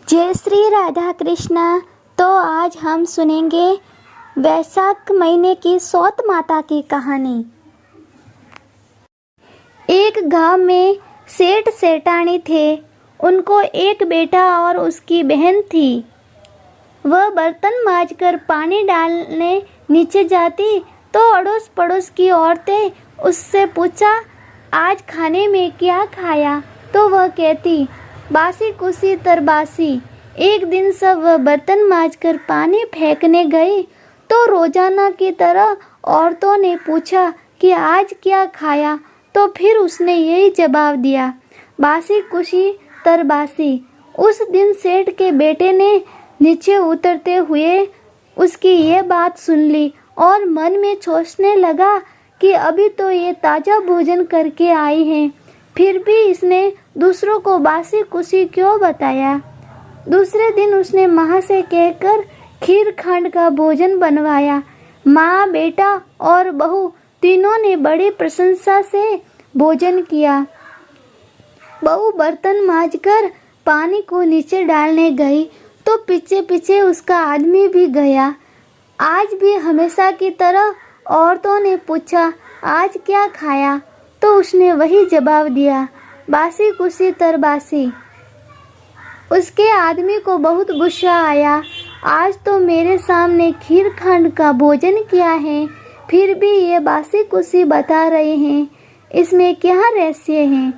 जय श्री राधा कृष्णा। तो आज हम सुनेंगे वैशाख महीने की सौत माता की कहानी। एक गांव में सेठ सेठानी थे। उनको एक बेटा और उसकी बहन थी। वह बर्तन मांजकर पानी डालने नीचे जाती तो अड़ोस पड़ोस की औरतें उससे पूछा, आज खाने में क्या खाया? तो वह कहती, बासी कुसी तरबासी। एक दिन सब वह बर्तन मांजकर पानी फेंकने गई तो रोजाना की तरह औरतों ने पूछा कि आज क्या खाया? तो फिर उसने यही जवाब दिया, बासी कुसी तरबासी। उस दिन सेठ के बेटे ने नीचे उतरते हुए उसकी ये बात सुन ली और मन में सोचने लगा कि अभी तो ये ताज़ा भोजन करके आई हैं, फिर भी इसने दूसरों को बासी कुसी क्यों बताया। दूसरे दिन उसने माँ से कहकर खीर खंड का भोजन बनवाया। माँ, बेटा और बहू तीनों ने बड़ी प्रशंसा से भोजन किया। बहू बर्तन मांजकर पानी को नीचे डालने गई तो पीछे पीछे उसका आदमी भी गया। आज भी हमेशा की तरह औरतों ने पूछा, आज क्या खाया? तो उसने वही जवाब दिया, बासी कुसी तरबासी। उसके आदमी को बहुत गुस्सा आया। आज तो मेरे सामने खीर खंड का भोजन किया है, फिर भी ये बासी कुसी बता रहे हैं, इसमें क्या रहस्य है?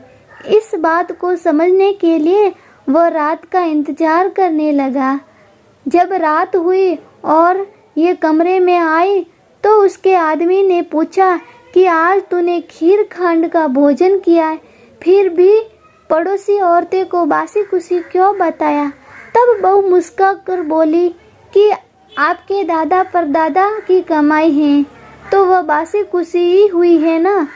इस बात को समझने के लिए वह रात का इंतजार करने लगा। जब रात हुई और ये कमरे में आई तो उसके आदमी ने पूछा कि आज तूने खीर खंड का भोजन किया है, फिर भी पड़ोसी औरतें को बासी कुसी क्यों बताया? तब बहू मुस्कुरा कर बोली कि आपके दादा परदादा की कमाई है, तो वह बासी कुसी ही हुई है ना।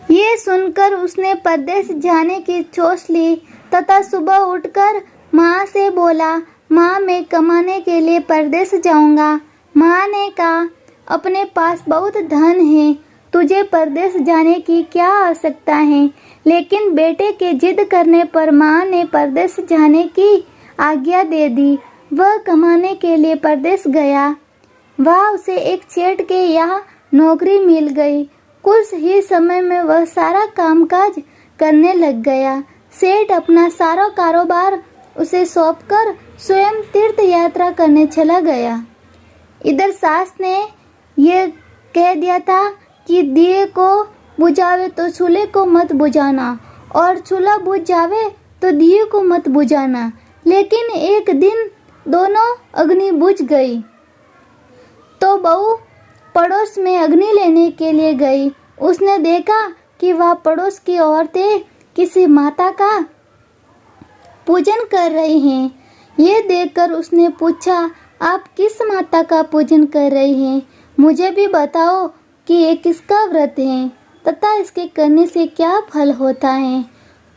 ये सुनकर उसने परदेश जाने की सोच ली तथा सुबह उठकर माँ से बोला, माँ मैं कमाने के लिए परदेश जाऊंगा। माँ ने कहा, अपने पास बहुत धन है, तुझे परदेश जाने की क्या आवश्यकता है? लेकिन बेटे के जिद करने पर माँ ने परदेश जाने की आज्ञा दे दी। वह कमाने के लिए परदेश गया। वह उसे एक सेठ के यहाँ नौकरी मिल गई। कुछ ही समय में वह सारा कामकाज करने लग गया। सेठ अपना सारा कारोबार उसे सौंपकर स्वयं तीर्थ यात्रा करने चला गया। इधर सास ने ये कह दिया था कि दिए को बुझावे तो चूल्हे को मत बुझाना, और चूल्हा बुझ जावे तो दिए को मत बुझाना। लेकिन एक दिन दोनों अग्नि बुझ गई तो बहू पड़ोस में अग्नि लेने के लिए गई। उसने देखा कि वह पड़ोस की औरतें किसी माता का पूजन कर रही हैं। ये देखकर उसने पूछा, आप किस माता का पूजन कर रही हैं? मुझे भी बताओ कि ये किसका व्रत है तथा इसके करने से क्या फल होता है।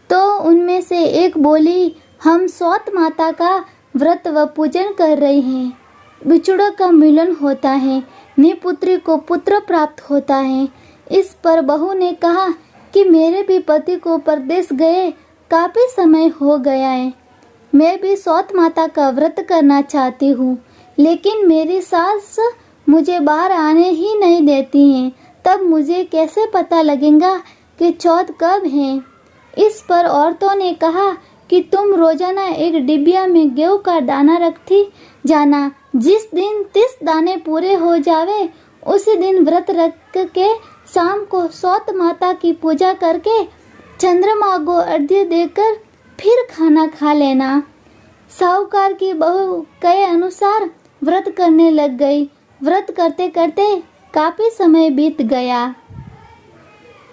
तो उनमें से एक बोली, हम सौत माता का व्रत व पूजन कर रहे हैं। बिछुड़ों का मिलन होता है, निपुत्री को पुत्र प्राप्त होता है। इस पर बहू ने कहा कि मेरे भी पति को परदेश गए काफ़ी समय हो गया है। मैं भी सौत माता का व्रत करना चाहती हूँ, लेकिन मेरी सास मुझे बाहर आने ही नहीं देती हैं। तब मुझे कैसे पता लगेगा कि चौथ कब है? इस पर औरतों ने कहा कि तुम रोजाना एक डिबिया में गेहूं का दाना रखती जाना। जिस दिन 30 दाने पूरे हो जावे उसी दिन व्रत रख के शाम को सौत माता की पूजा करके चंद्रमा को अर्घ्य देकर फिर खाना खा लेना। साहूकार की बहू कहे अनुसार व्रत करने लग गई। व्रत करते करते काफ़ी समय बीत गया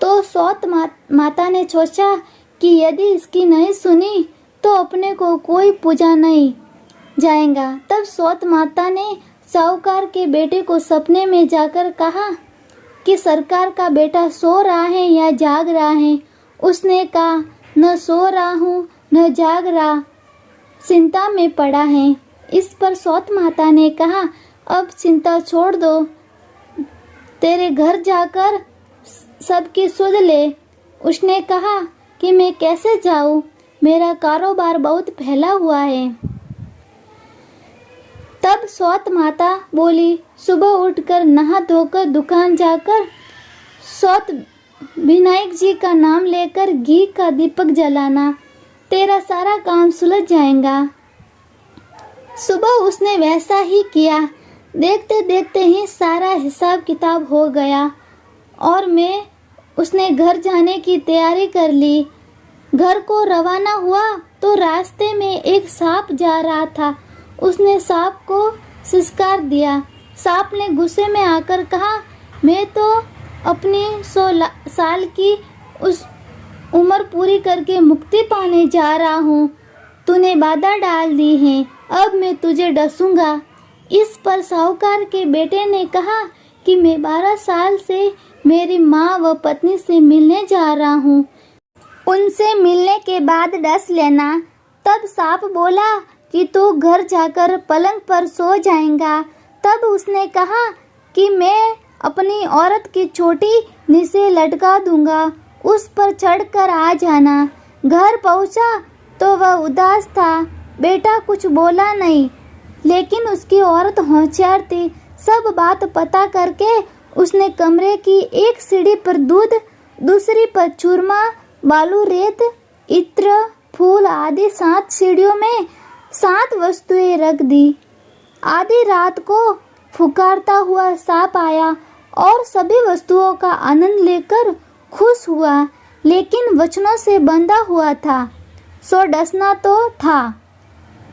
तो सौत माता ने सोचा कि यदि इसकी नहीं सुनी तो अपने को कोई पूजा नहीं जाएगा। तब सौत माता ने साहूकार के बेटे को सपने में जाकर कहा कि सरकार का बेटा सो रहा है या जाग रहा है। उसने कहा, न सो रहा हूँ न जाग रहा, चिंता में पड़ा है। इस पर सौत माता ने कहा, अब चिंता छोड़ दो, तेरे घर जाकर सबकी सुध ले। उसने कहा कि मैं कैसे जाऊँ? मेरा कारोबार बहुत फैला हुआ है। तब सौत माता बोली, सुबह उठकर नहा धोकर दुकान जाकर सौत विनायक जी का नाम लेकर घी का दीपक जलाना, तेरा सारा काम सुलझ जाएगा। सुबह उसने वैसा ही किया। देखते देखते ही सारा हिसाब किताब हो गया और उसने घर जाने की तैयारी कर ली। घर को रवाना हुआ तो रास्ते में एक सांप जा रहा था। उसने सांप को सिसकार दिया। सांप ने गुस्से में आकर कहा, मैं तो अपनी 100 साल की उस उम्र पूरी करके मुक्ति पाने जा रहा हूँ। तूने बाधा डाल दी है, अब मैं तुझे डसूंगा। इस पर साहूकार के बेटे ने कहा कि मैं 12 साल से मेरी माँ व पत्नी से मिलने जा रहा हूँ, उनसे मिलने के बाद डस लेना। तब सांप बोला कि तू घर जाकर पलंग पर सो जाएगा। तब उसने कहा कि मैं अपनी औरत की छोटी नीचे लटका दूंगा, उस पर चढ़कर आ जाना। घर पहुंचा तो वह उदास था। बेटा कुछ बोला नहीं, लेकिन उसकी औरत होशियार थी। सब बात पता करके उसने कमरे की एक सीढ़ी पर दूध, दूसरी पर चूरमा, बालू, रेत, इत्र, फूल आदि 7 सीढ़ियों में 7 वस्तुएं रख दी। आधी रात को फुकारता हुआ सांप आया और सभी वस्तुओं का आनंद लेकर खुश हुआ, लेकिन वचनों से बंधा हुआ था, सो डसना तो था।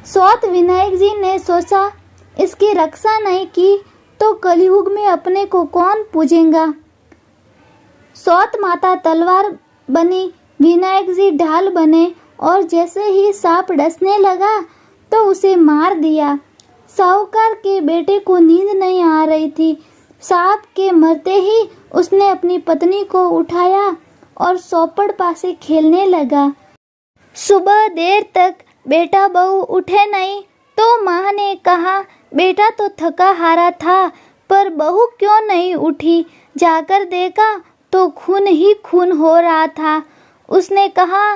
सौत विनायक जी ने सोचा, इसकी रक्षा नहीं की तो कलयुग में अपने को कौन पूजेगा। सौत माता तलवार बनी, विनायक जी ढाल बने और जैसे ही सांप डसने लगा तो उसे मार दिया। साहूकार के बेटे को नींद नहीं आ रही थी। सांप के मरते ही उसने अपनी पत्नी को उठाया और सोपड़ पासे खेलने लगा। सुबह देर तक बेटा बहू उठे नहीं तो माँ ने कहा, बेटा तो थका हारा था, पर बहू क्यों नहीं उठी। जाकर देखा तो खून ही खून हो रहा था। उसने कहा,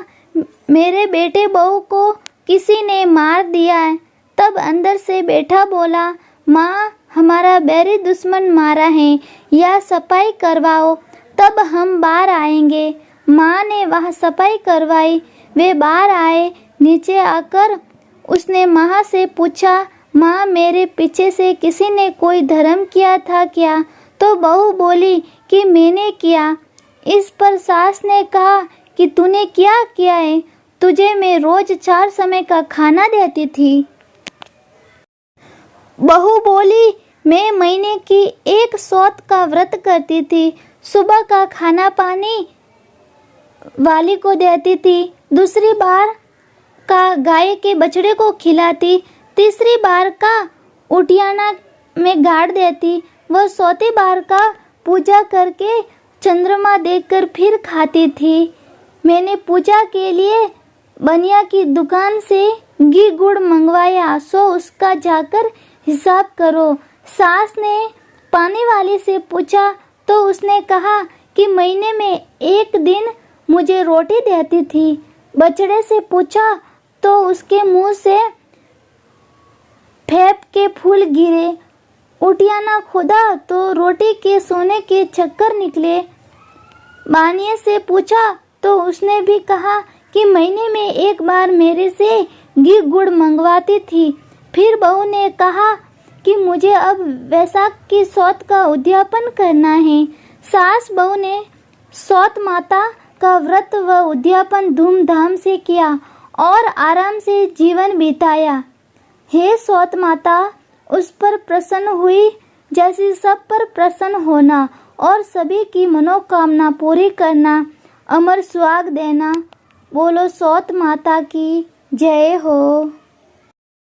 मेरे बेटे बहू को किसी ने मार दिया है। तब अंदर से बेटा बोला, माँ हमारा बैरी दुश्मन मारा है, या सफाई करवाओ तब हम बाहर आएंगे। माँ ने वह सफाई करवाई। वे बाहर आए। नीचे आकर उसने माँ से पूछा, माँ मेरे पीछे से किसी ने कोई धर्म किया था क्या? तो बहू बोली कि मैंने किया। इस पर सास ने कहा कि तूने क्या किया है? तुझे मैं रोज 4 समय का खाना देती थी। बहू बोली, मैं महीने की 1 सौत का व्रत करती थी। सुबह का खाना पानी वाली को देती थी, दूसरी बार का गाय के बछड़े को खिलाती, तीसरी बार का उटियाना में गाड़ देती, वह 4थी बार का पूजा करके चंद्रमा देखकर फिर खाती थी। मैंने पूजा के लिए बनिया की दुकान से घी गुड़ मंगवाया, सो उसका जाकर हिसाब करो। सास ने पानी वाली से पूछा तो उसने कहा कि महीने में 1 दिन मुझे रोटी देती थी। बछड़े से पूछा तो उसके मुंह से फेप के फूल गिरे। उटियाना खोदा तो रोटी के सोने के चक्कर निकले। बानिए से पूछा तो उसने भी कहा कि महीने में 1 बार मेरे से घी गुड़ मंगवाती थी। फिर बहू ने कहा कि मुझे अब वैशाख की सौत का उद्यापन करना है। सास बहू ने सौत माता का व्रत व उद्यापन धूमधाम से किया और आराम से जीवन बिताया। हे सौत माता, उस पर प्रसन्न हुई जैसी सब पर प्रसन्न होना और सभी की मनोकामना पूरी करना, अमर सुहाग देना। बोलो सौत माता की जय हो।